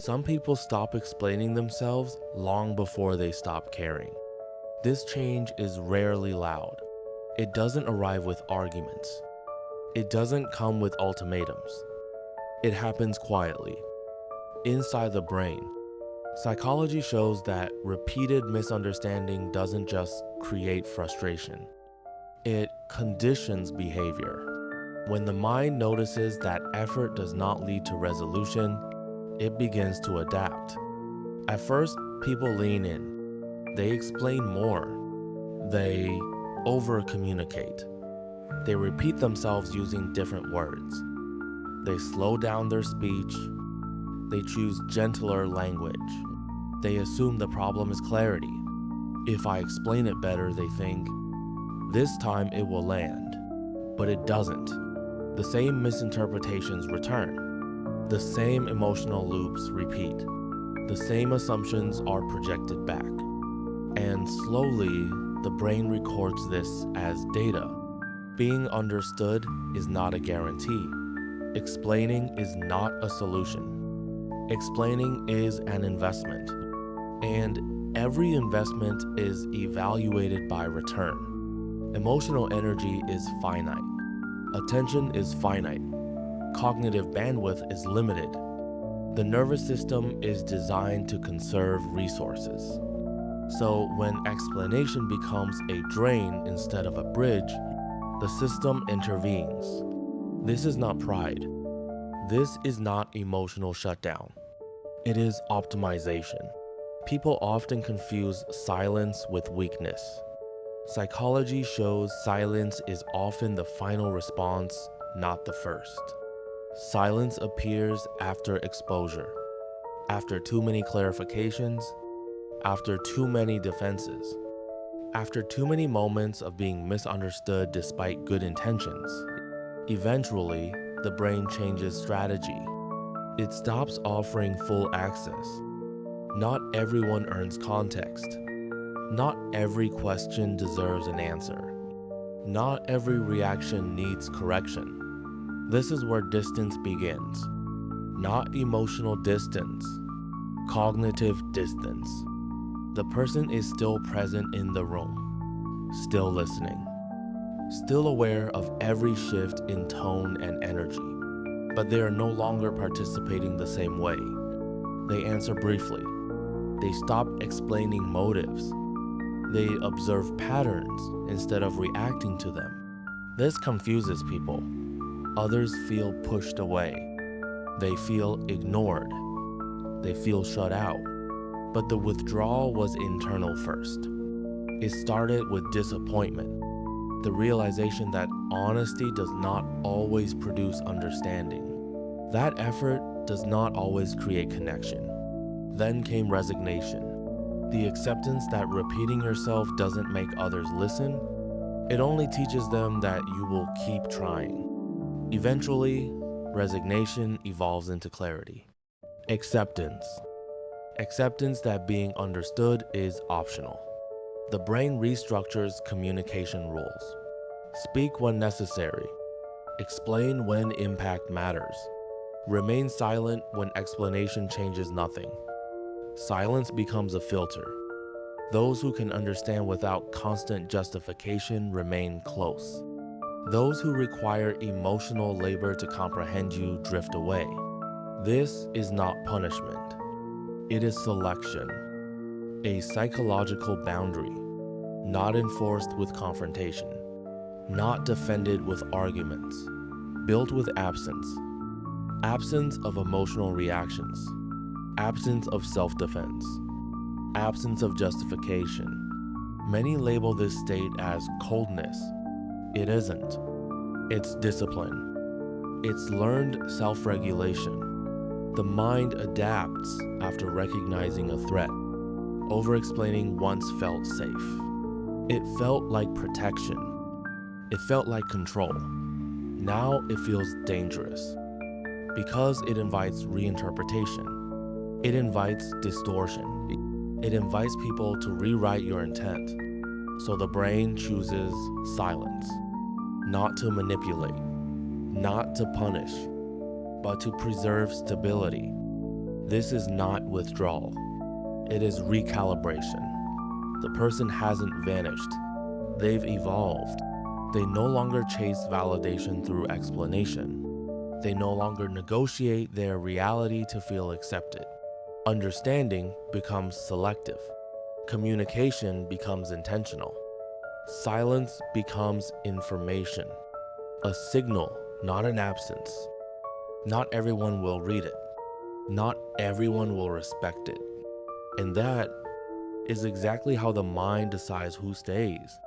Some people stop explaining themselves long before they stop caring. This change is rarely loud. It doesn't arrive with arguments. It doesn't come with ultimatums. It happens quietly, inside the brain. Psychology shows that repeated misunderstanding doesn't just create frustration. It conditions behavior. When the mind notices that effort does not lead to resolution, it begins to adapt. At first, people lean in. They explain more. They over-communicate. They repeat themselves using different words. They slow down their speech. They choose gentler language. They assume the problem is clarity. If I explain it better, they think, this time it will land. But it doesn't. The same misinterpretations return. The same emotional loops repeat. The same assumptions are projected back. And slowly, the brain records this as data. Being understood is not a guarantee. Explaining is not a solution. Explaining is an investment. And every investment is evaluated by return. Emotional energy is finite. Attention is finite. Cognitive bandwidth is limited. The nervous system is designed to conserve resources. So when explanation becomes a drain instead of a bridge, the system intervenes. This is not pride. This is not emotional shutdown. It is optimization. People often confuse silence with weakness. Psychology shows silence is often the final response, not the first. Silence appears after exposure, after too many clarifications, after too many defenses, after too many moments of being misunderstood despite good intentions. Eventually, the brain changes strategy. It stops offering full access. Not everyone earns context. Not every question deserves an answer. Not every reaction needs correction. This is where distance begins. Not emotional distance, cognitive distance. The person is still present in the room, still listening, still aware of every shift in tone and energy, but they are no longer participating the same way. They answer briefly. They stop explaining motives. They observe patterns instead of reacting to them. This confuses people. Others feel pushed away. They feel ignored. They feel shut out. But the withdrawal was internal first. It started with disappointment, the realization that honesty does not always produce understanding. That effort does not always create connection. Then came resignation, the acceptance that repeating yourself doesn't make others listen. It only teaches them that you will keep trying. Eventually, resignation evolves into clarity. Acceptance. Acceptance that being understood is optional. The brain restructures communication rules. Speak when necessary. Explain when impact matters. Remain silent when explanation changes nothing. Silence becomes a filter. Those who can understand without constant justification remain close. Those who require emotional labor to comprehend you drift away. This is not punishment. It is selection, a psychological boundary, not enforced with confrontation, not defended with arguments, built with absence. Absence of emotional reactions, absence of self-defense, absence of justification. Many label this state as coldness. It isn't. It's discipline. It's learned self-regulation. The mind adapts after recognizing a threat. Over-explaining once felt safe. It felt like protection. It felt like control. Now it feels dangerous because it invites reinterpretation. It invites distortion. It invites people to rewrite your intent. So the brain chooses silence. Not to manipulate, not to punish, but to preserve stability. This is not withdrawal. It is recalibration. The person hasn't vanished. They've evolved. They no longer chase validation through explanation. They no longer negotiate their reality to feel accepted. Understanding becomes selective. Communication becomes intentional. Silence becomes information. A signal, not an absence. Not everyone will read it. Not everyone will respect it. And that is exactly how the mind decides who stays.